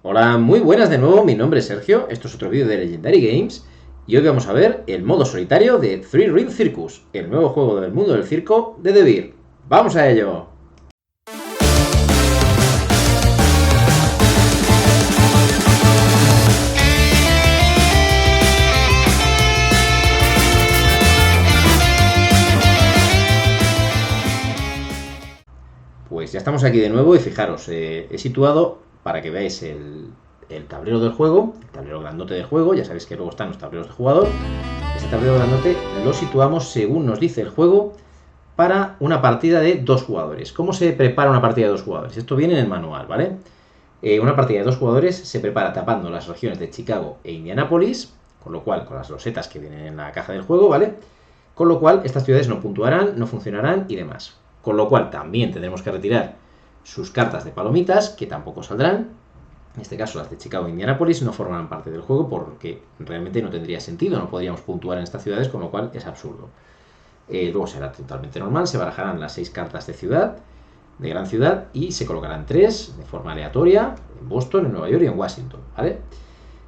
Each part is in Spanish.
Hola, muy buenas de nuevo, mi nombre es Sergio, esto es otro vídeo de Legendary Games y hoy vamos a ver el modo solitario de Three Ring Circus, el nuevo juego del mundo del circo de The Beer. ¡Vamos a ello! Pues ya estamos aquí de nuevo y fijaros, he situado para que veáis el tablero del juego, el tablero grandote del juego, ya sabéis que luego están los tableros de jugador. Este tablero grandote lo situamos según nos dice el juego para una partida de 2 jugadores. ¿Cómo se prepara una partida de 2 jugadores? Esto viene en el manual, ¿vale? Una partida de 2 jugadores se prepara tapando las regiones de Chicago e Indianápolis, con lo cual, con las losetas que vienen en la caja del juego, ¿vale? Con lo cual, estas ciudades no puntuarán, no funcionarán y demás. Con lo cual, también tendremos que retirar sus cartas de palomitas, que tampoco saldrán. En este caso, las de Chicago e Indianápolis no forman parte del juego porque realmente no tendría sentido, no podríamos puntuar en estas ciudades, con lo cual es absurdo. Luego será totalmente normal, se barajarán las 6 cartas de ciudad, de gran ciudad, y se colocarán 3 de forma aleatoria en Boston, en Nueva York y en Washington, ¿vale?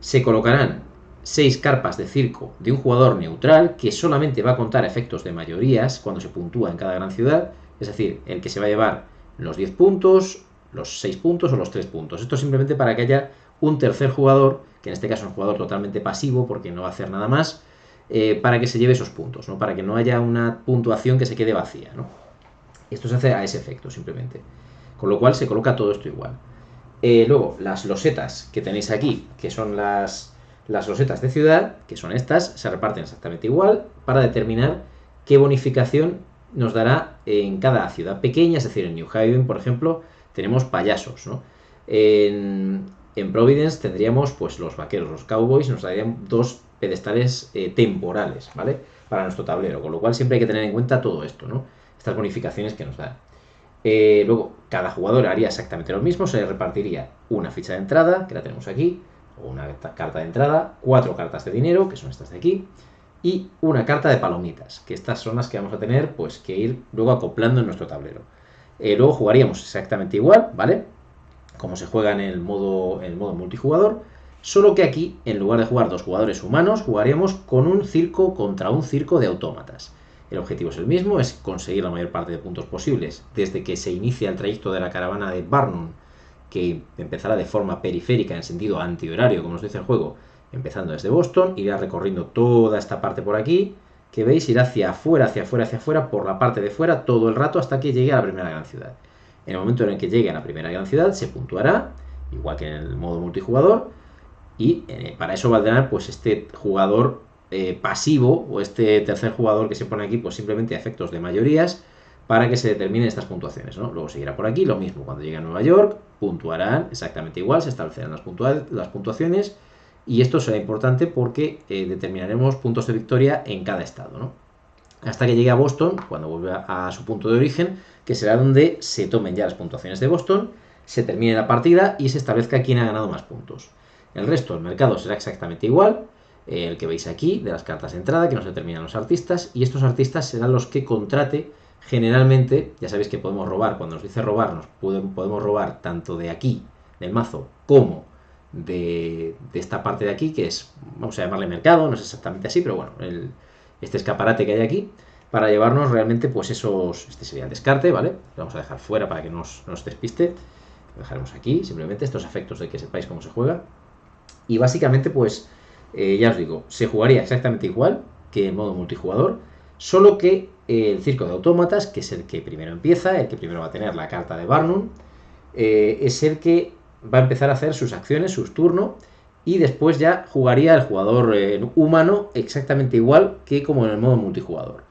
Se colocarán 6 carpas de circo de un jugador neutral que solamente va a contar efectos de mayorías cuando se puntúa en cada gran ciudad, es decir, el que se va a llevar los 10 puntos, los 6 puntos o los 3 puntos. Esto simplemente para que haya un tercer jugador, que en este caso es un jugador totalmente pasivo porque no va a hacer nada más, para que se lleve esos puntos, ¿no? Para que no haya una puntuación que se quede vacía, ¿no? Esto se hace a ese efecto simplemente. Con lo cual se coloca todo esto igual. Luego, las losetas que tenéis aquí, que son las losetas de ciudad, que son estas, se reparten exactamente igual para determinar qué bonificación nos dará en cada ciudad pequeña. Es decir, en New Haven, por ejemplo, tenemos payasos, ¿no? En Providence tendríamos pues los vaqueros, los cowboys, nos darían 2 pedestales temporales, ¿vale? Para nuestro tablero, con lo cual siempre hay que tener en cuenta todo esto, ¿no? Estas bonificaciones que nos dan. Luego, cada jugador haría exactamente lo mismo, se le repartiría una ficha de entrada, que la tenemos aquí, o una carta de entrada, 4 cartas de dinero, que son estas de aquí, y una carta de palomitas, que estas son las que vamos a tener pues que ir luego acoplando en nuestro tablero. Luego jugaríamos exactamente igual, ¿vale? Como se juega en el modo multijugador, solo que aquí, en lugar de jugar 2 jugadores humanos, jugaríamos con un circo contra un circo de autómatas. El objetivo es el mismo, es conseguir la mayor parte de puntos posibles desde que se inicia el trayecto de la caravana de Barnum, que empezará de forma periférica en sentido antihorario, como nos dice el juego, empezando desde Boston, irá recorriendo toda esta parte por aquí, que veis, irá hacia afuera, hacia afuera, hacia afuera, por la parte de fuera todo el rato hasta que llegue a la primera gran ciudad. En el momento en el que llegue a la primera gran ciudad se puntuará, igual que en el modo multijugador, y para eso valdrá pues este jugador pasivo o este tercer jugador que se pone aquí pues simplemente a efectos de mayorías para que se determinen estas puntuaciones, ¿no? Luego seguirá por aquí, lo mismo, cuando llegue a Nueva York puntuarán exactamente igual, se establecerán las puntuaciones y esto será importante porque determinaremos puntos de victoria en cada estado, ¿no? Hasta que llegue a Boston, cuando vuelva a su punto de origen, que será donde se tomen ya las puntuaciones de Boston, se termine la partida y se establezca quién ha ganado más puntos. El resto del mercado será exactamente igual, el que veis aquí, de las cartas de entrada, que nos determinan los artistas, y estos artistas serán los que contrate generalmente. Ya sabéis que podemos robar, cuando nos dice robar, podemos robar tanto de aquí, del mazo, como de esta parte de aquí, que es, vamos a llamarle mercado, no es exactamente así, pero bueno, este escaparate que hay aquí, para llevarnos realmente pues esos, este sería el descarte, ¿vale? Lo vamos a dejar fuera para que no nos despiste, lo dejaremos aquí, simplemente estos efectos de que sepáis cómo se juega. Y básicamente pues ya os digo, se jugaría exactamente igual que en modo multijugador, solo que el circo de autómatas, que es el que primero empieza, el que primero va a tener la carta de Barnum, es el que va a empezar a hacer sus acciones, sus turnos, y después ya jugaría el jugador humano exactamente igual que como en el modo multijugador.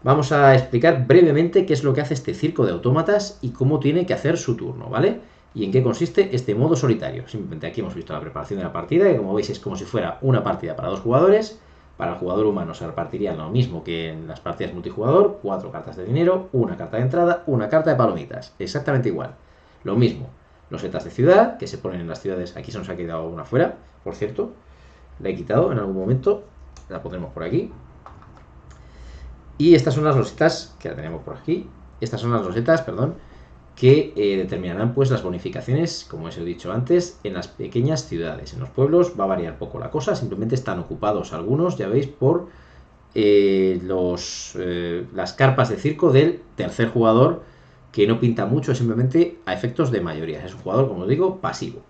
Vamos a explicar brevemente qué es lo que hace este circo de autómatas y cómo tiene que hacer su turno, ¿vale? Y en qué consiste este modo solitario. Simplemente aquí hemos visto la preparación de la partida, que como veis es como si fuera una partida para 2 jugadores. Para el jugador humano se repartiría lo mismo que en las partidas multijugador, 4 cartas de dinero, una carta de entrada, una carta de palomitas. Exactamente igual. Lo mismo, losetas de ciudad, que se ponen en las ciudades. Aquí se nos ha quedado una fuera, por cierto. La he quitado en algún momento. La pondremos por aquí. Y estas son las losetas, que la tenemos por aquí. Estas son las losetas, perdón, que determinarán pues las bonificaciones, como os he dicho antes, en las pequeñas ciudades. En los pueblos va a variar poco la cosa, simplemente están ocupados algunos, ya veis, por las carpas de circo del tercer jugador, que no pinta mucho, simplemente a efectos de mayoría. Es un jugador, como os digo, pasivo.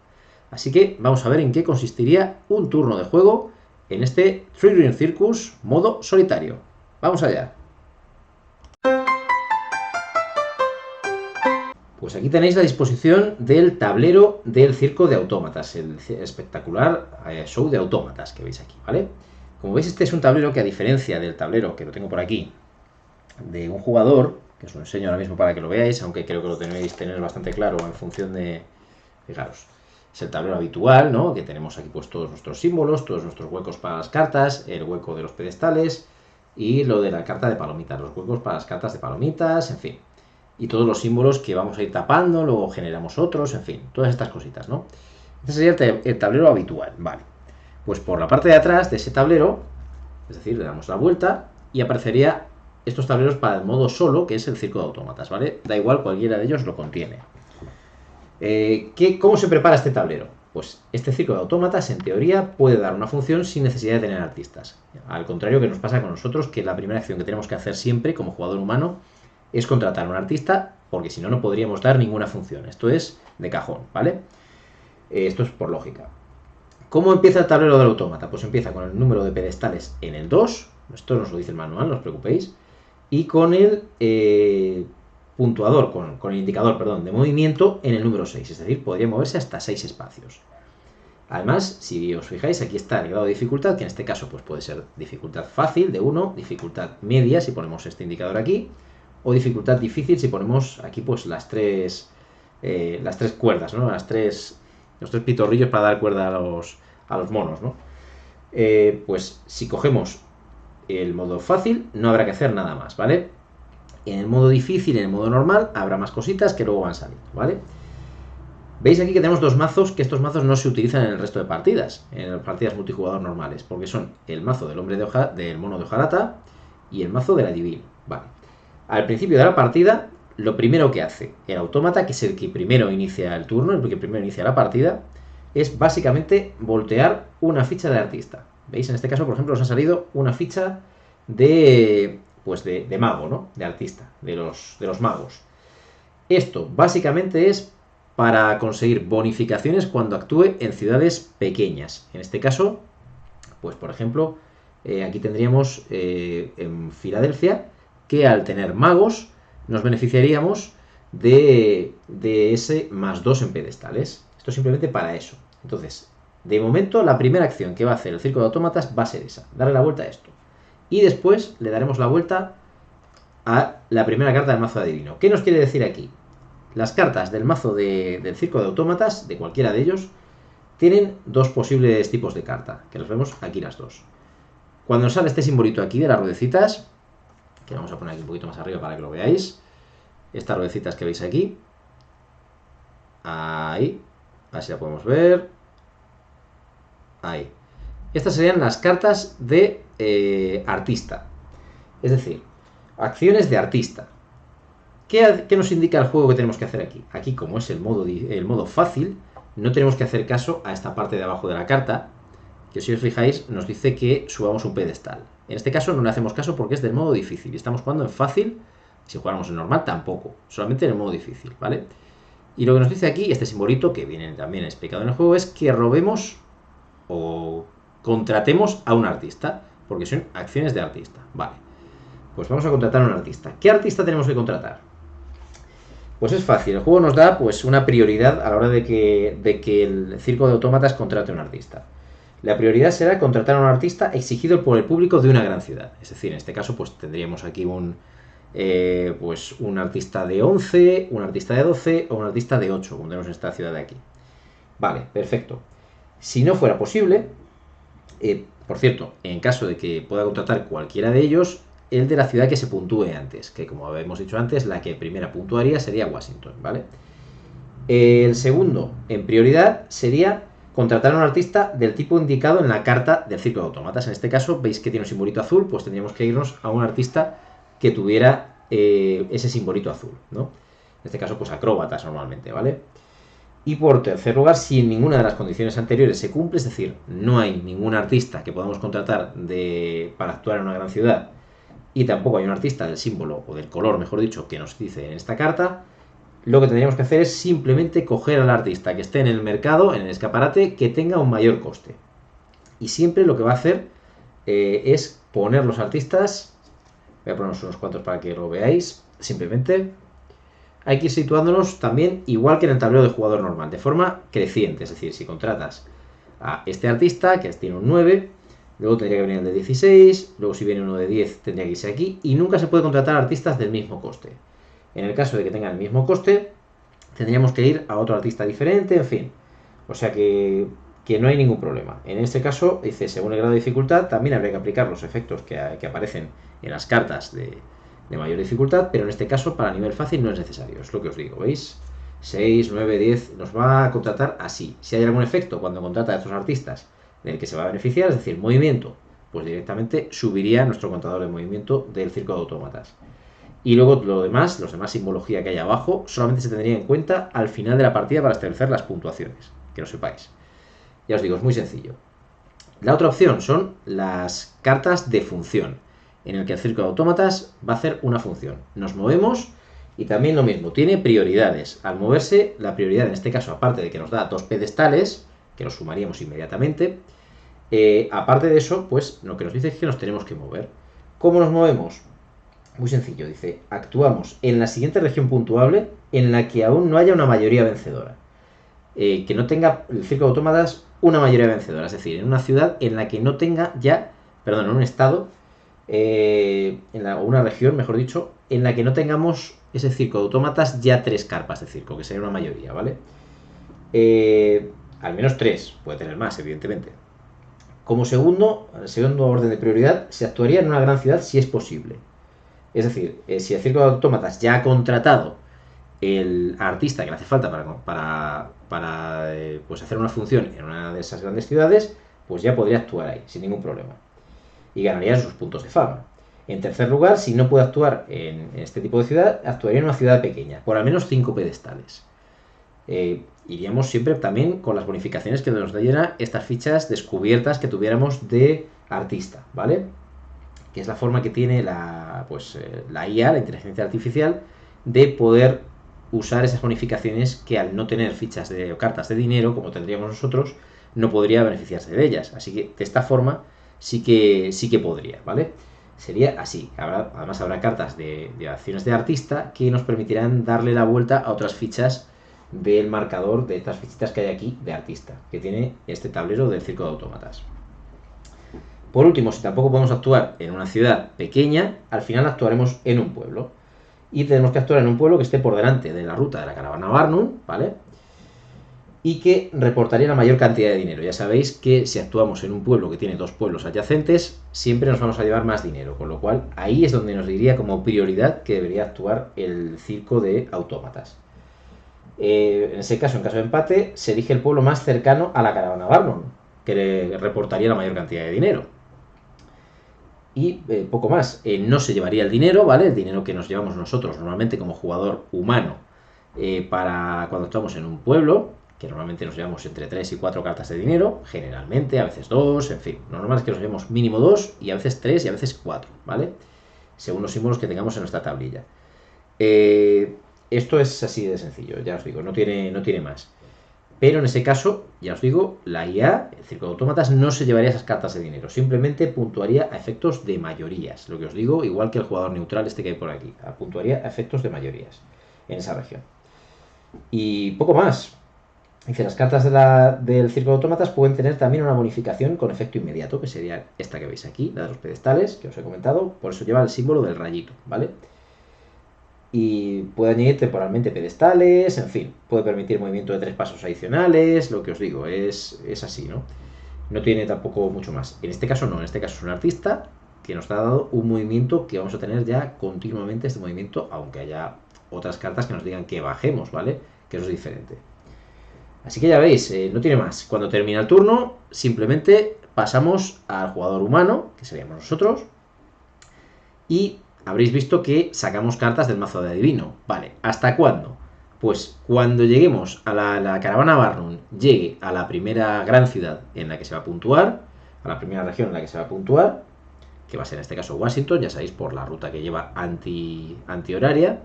Así que vamos a ver en qué consistiría un turno de juego en este Three Ring Circus modo solitario. Vamos allá. Pues aquí tenéis la disposición del tablero del circo de autómatas, el espectacular show de autómatas que veis aquí, ¿vale? Como veis, este es un tablero que, a diferencia del tablero que lo tengo por aquí, de un jugador, que os lo enseño ahora mismo para que lo veáis, aunque creo que lo tenéis tener bastante claro en función de... Fijaros, es el tablero habitual, ¿no? Que tenemos aquí pues todos nuestros símbolos, todos nuestros huecos para las cartas, el hueco de los pedestales y lo de la carta de palomitas, los huecos para las cartas de palomitas, en fin. Y todos los símbolos que vamos a ir tapando, luego generamos otros, en fin, todas estas cositas, ¿no? Este sería el tablero habitual, vale. Pues por la parte de atrás de ese tablero, es decir, le damos la vuelta y aparecería estos tableros para el modo solo, que es el circo de autómatas, ¿vale? Da igual, cualquiera de ellos lo contiene. ¿Cómo se prepara este tablero? Pues este circo de autómatas, en teoría, puede dar una función sin necesidad de tener artistas. Al contrario que nos pasa con nosotros, que la primera acción que tenemos que hacer siempre como jugador humano es contratar a un artista, porque si no, no podríamos dar ninguna función. Esto es de cajón, ¿vale? Esto es por lógica. ¿Cómo empieza el tablero del autómata? Pues empieza con el número de pedestales en el 2, esto nos lo dice el manual, no os preocupéis, y con el puntuador, con el indicador, perdón, de movimiento en el número 6, es decir, podría moverse hasta 6 espacios. Además, si os fijáis, aquí está el grado de dificultad, que en este caso pues puede ser dificultad fácil de 1, dificultad media si ponemos este indicador aquí, o dificultad difícil si ponemos aquí pues las tres cuerdas, ¿no? Los tres pitorrillos para dar cuerda a los monos, ¿no? Pues si cogemos el modo fácil, no habrá que hacer nada más, ¿vale? En el modo difícil y en el modo normal habrá más cositas que luego van saliendo, ¿vale? Veis aquí que tenemos dos mazos, que estos mazos no se utilizan en el resto de partidas, en las partidas multijugador normales, porque son el mazo del mono de hojarata y el mazo del adivino, ¿vale? Al principio de la partida, lo primero que hace el autómata, que es el que primero inicia el turno, el que primero inicia la partida, es básicamente voltear una ficha de artista. ¿Veis? En este caso, por ejemplo, nos ha salido una ficha de mago, ¿no? De artista, de los magos. Esto básicamente es para conseguir bonificaciones cuando actúe en ciudades pequeñas. En este caso, pues por ejemplo, aquí tendríamos en Filadelfia, que al tener magos nos beneficiaríamos de ese +2 en pedestales. Esto es simplemente para eso. Entonces, de momento, la primera acción que va a hacer el circo de autómatas va a ser esa, darle la vuelta a esto. Y después le daremos la vuelta a la primera carta del mazo de adivino. ¿Qué nos quiere decir aquí? Las cartas del mazo del circo de autómatas, de cualquiera de ellos, tienen dos posibles tipos de carta, que los vemos aquí las dos. Cuando nos sale este simbolito aquí de las ruedecitas, que vamos a poner aquí un poquito más arriba para que lo veáis, estas ruedecitas que veis aquí, ahí, así la podemos ver, ahí. Estas serían las cartas de artista, es decir, acciones de artista. ¿Qué nos indica el juego que tenemos que hacer aquí? Aquí, como es el modo fácil, no tenemos que hacer caso a esta parte de abajo de la carta, que si os fijáis nos dice que subamos un pedestal. En este caso no le hacemos caso porque es del modo difícil y estamos jugando en fácil. Si jugáramos en normal tampoco, solamente en el modo difícil, ¿vale? Y lo que nos dice aquí, este simbolito que viene también explicado en el juego, es que robemos o contratemos a un artista, porque son acciones de artista, vale. Pues vamos a contratar a un artista. ¿Qué artista tenemos que contratar? Pues es fácil, el juego nos da pues una prioridad a la hora de que el circo de autómatas contrate a un artista. La prioridad será contratar a un artista exigido por el público de una gran ciudad. Es decir, en este caso pues tendríamos aquí un artista de 11, un artista de 12 o un artista de 8, como tenemos en esta ciudad de aquí. Vale, perfecto. Si no fuera posible, por cierto, en caso de que pueda contratar cualquiera de ellos, el de la ciudad que se puntúe antes, que como habíamos dicho antes, la que primera puntuaría sería Washington, ¿vale? El segundo, en prioridad, sería contratar a un artista del tipo indicado en la carta del circo de autómatas. En este caso, veis que tiene un simbolito azul, pues tendríamos que irnos a un artista que tuviera ese simbolito azul, ¿no? este caso, pues acróbatas normalmente, ¿vale? Y por tercer lugar, si ninguna de las condiciones anteriores se cumple, es decir, no hay ningún artista que podamos contratar para actuar en una gran ciudad, y tampoco hay un artista del símbolo, o del color, mejor dicho, que nos dice en esta carta, lo que tendríamos que hacer es simplemente coger al artista que esté en el mercado, en el escaparate, que tenga un mayor coste. Y siempre lo que va a hacer es poner los artistas, voy a ponernos unos cuantos para que lo veáis, simplemente hay que ir situándonos también igual que en el tablero de jugador normal, de forma creciente, es decir, si contratas a este artista, que tiene un 9, luego tendría que venir el de 16, luego si viene uno de 10 tendría que irse aquí, y nunca se puede contratar artistas del mismo coste. En el caso de que tengan el mismo coste, tendríamos que ir a otro artista diferente, en fin. O sea que no hay ningún problema. En este caso, dice, según el grado de dificultad, también habría que aplicar los efectos que aparecen en las cartas de mayor dificultad, pero en este caso, para nivel fácil, no es necesario. Es lo que os digo, ¿veis? 6, 9, 10, nos va a contratar así. Si hay algún efecto cuando contrata a estos artistas del que se va a beneficiar, es decir, movimiento, pues directamente subiría nuestro contador de movimiento del circo de autómatas. Y luego los demás simbología que hay abajo, solamente se tendría en cuenta al final de la partida para establecer las puntuaciones, que lo sepáis. Ya os digo, es muy sencillo. La otra opción son las cartas de función, en el que el circo de autómatas va a hacer una función. Nos movemos y también lo mismo, tiene prioridades. Al moverse, la prioridad en este caso, aparte de que nos da 2 pedestales, que los sumaríamos inmediatamente, aparte de eso, pues lo que nos dice es que nos tenemos que mover. ¿Cómo nos movemos? Muy sencillo, dice, actuamos en la siguiente región puntuable en la que aún no haya una mayoría vencedora. Que no tenga el circo de autómatas una mayoría vencedora, es decir, en una ciudad en la que no tenga ya, perdón, en un estado, o una región, mejor dicho, en la que no tengamos ese circo de autómatas ya 3 carpas de circo, que sería una mayoría, ¿vale? Al menos 3, puede tener más, evidentemente. Como segundo orden de prioridad, se actuaría en una gran ciudad si es posible. Es decir, si el circo de autómatas ya ha contratado el artista que le hace falta para pues hacer una función en una de esas grandes ciudades, pues ya podría actuar ahí, sin ningún problema. Y ganaría sus puntos de fama. En tercer lugar, si no puede actuar en este tipo de ciudad, actuaría en una ciudad pequeña, por al menos 5 pedestales. Iríamos siempre también con las bonificaciones que nos dieran estas fichas descubiertas que tuviéramos de artista, ¿vale? Que es la forma que tiene la IA, la inteligencia artificial, de poder usar esas bonificaciones que al no tener fichas o cartas de dinero, como tendríamos nosotros, no podría beneficiarse de ellas. Así que de esta forma sí que podría, ¿vale? Sería así. Además habrá cartas de acciones de artista que nos permitirán darle la vuelta a otras fichas del marcador de estas fichitas que hay aquí de artista, que tiene este tablero del circo de autómatas. Por último, si tampoco podemos actuar en una ciudad pequeña, al final actuaremos en un pueblo. Y tenemos que actuar en un pueblo que esté por delante de la ruta de la caravana Barnum, ¿vale? Y que reportaría la mayor cantidad de dinero. Ya sabéis que si actuamos en un pueblo que tiene 2 pueblos adyacentes, siempre nos vamos a llevar más dinero. Con lo cual, ahí es donde nos diría como prioridad que debería actuar el circo de autómatas. En ese caso, en caso de empate, se elige el pueblo más cercano a la caravana Barnum, que le reportaría la mayor cantidad de dinero. Y poco más, no se llevaría el dinero, ¿vale? El dinero que nos llevamos nosotros normalmente como jugador humano para cuando estamos en un pueblo, que normalmente nos llevamos entre 3 y 4 cartas de dinero, generalmente, a veces 2, en fin. Lo normal es que nos llevemos mínimo 2 y a veces 3 y a veces 4, ¿vale? Según los símbolos que tengamos en nuestra tablilla. Esto es así de sencillo, ya os digo, no tiene más. Pero en ese caso, ya os digo, la IA, el circo de autómatas, no se llevaría esas cartas de dinero. Simplemente puntuaría a efectos de mayorías. Lo que os digo, igual que el jugador neutral este que hay por aquí. Puntuaría a efectos de mayorías en esa región. Y poco más. Dice, las cartas del circo de autómatas pueden tener también una bonificación con efecto inmediato, que sería esta que veis aquí, la de los pedestales, que os he comentado. Por eso lleva el símbolo del rayito, ¿vale? Y puede añadir temporalmente pedestales, en fin, puede permitir movimiento de 3 pasos adicionales, lo que os digo, es así, ¿no? No tiene tampoco mucho más. En este caso no, en este caso es un artista que nos ha dado un movimiento que vamos a tener ya continuamente este movimiento, aunque haya otras cartas que nos digan que bajemos, ¿vale? Que eso es diferente. Así que ya veis, no tiene más. Cuando termina el turno, simplemente pasamos al jugador humano, que seríamos nosotros, y habréis visto que sacamos cartas del mazo de adivino. Vale, ¿hasta cuándo? Pues cuando lleguemos a la caravana Barnum, llegue a la primera gran ciudad en la que se va a puntuar, a la primera región en la que se va a puntuar, que va a ser en este caso Washington, ya sabéis, por la ruta que lleva antihoraria,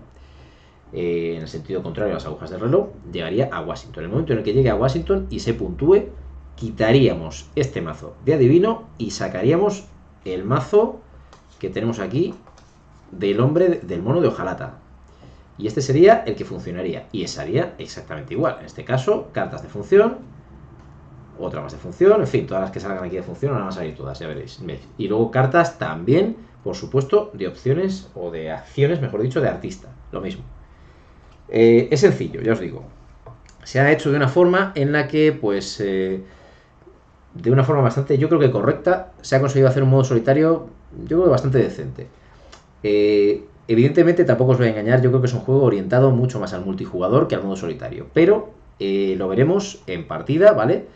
en el sentido contrario a las agujas del reloj, llegaría a Washington. En el momento en el que llegue a Washington y se puntúe, quitaríamos este mazo de adivino y sacaríamos el mazo que tenemos aquí del hombre del mono de hojalata. Y este sería el que funcionaría. Y sería exactamente igual. En este caso, cartas de función, otra más de función, en fin, todas las que salgan aquí de función van a salir todas, ya veréis. Y luego cartas también, por supuesto, de opciones o de acciones, mejor dicho, de artista. Lo mismo. Es sencillo, ya os digo. Se ha hecho de una forma en la que, pues, de una forma bastante, yo creo que correcta, se ha conseguido hacer un modo solitario, yo creo que bastante decente. Evidentemente tampoco os voy a engañar, yo creo que es un juego orientado mucho más al multijugador que al modo solitario, pero lo veremos en partida, ¿vale?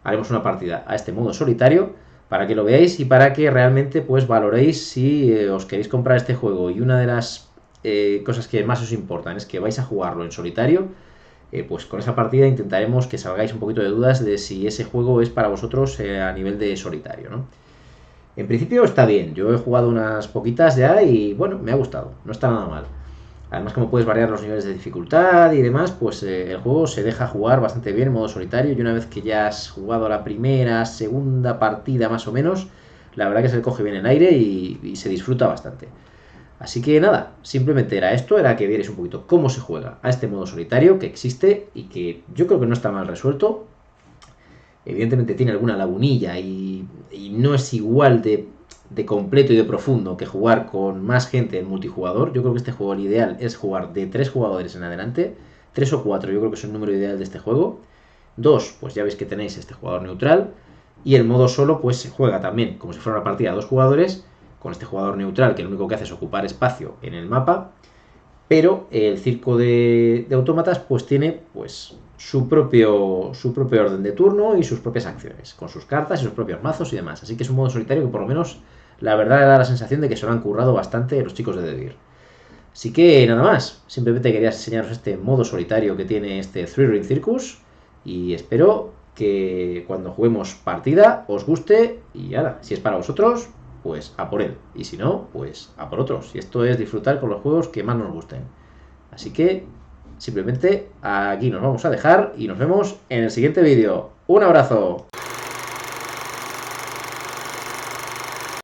Haremos una partida a este modo solitario para que lo veáis y para que realmente pues valoréis si os queréis comprar este juego. Y una de las cosas que más os importan es que vais a jugarlo en solitario. Pues con esa partida intentaremos que salgáis un poquito de dudas de si ese juego es para vosotros a nivel de solitario, ¿no? En principio está bien, yo he jugado unas poquitas ya y bueno, me ha gustado, no está nada mal. Además, como puedes variar los niveles de dificultad y demás, pues el juego se deja jugar bastante bien en modo solitario y una vez que ya has jugado la primera, segunda partida más o menos, la verdad que se le coge bien el aire y se disfruta bastante. Así que nada, simplemente era esto, era que vierais un poquito cómo se juega a este modo solitario que existe y que yo creo que no está mal resuelto. Evidentemente tiene alguna lagunilla y no es igual de completo y de profundo que jugar con más gente en multijugador. Yo creo que este juego el ideal es jugar de 3 jugadores en adelante. 3 o 4 yo creo que es el número ideal de este juego. 2, pues ya veis que tenéis este jugador neutral. Y el modo solo pues se juega también como si fuera una partida a 2 jugadores, con este jugador neutral que lo único que hace es ocupar espacio en el mapa. Pero el circo de autómatas pues tiene pues su propio orden de turno y sus propias acciones, con sus cartas y sus propios mazos y demás. Así que es un modo solitario que por lo menos la verdad da la sensación de que se lo han currado bastante los chicos de Devir. Así que nada más, simplemente quería enseñaros este modo solitario que tiene este Three Ring Circus y espero que cuando juguemos partida os guste y ahora, si es para vosotros, pues a por él. Y si no, pues a por otros. Y esto es disfrutar con los juegos que más nos gusten. Así que simplemente aquí nos vamos a dejar y nos vemos en el siguiente vídeo. ¡Un abrazo!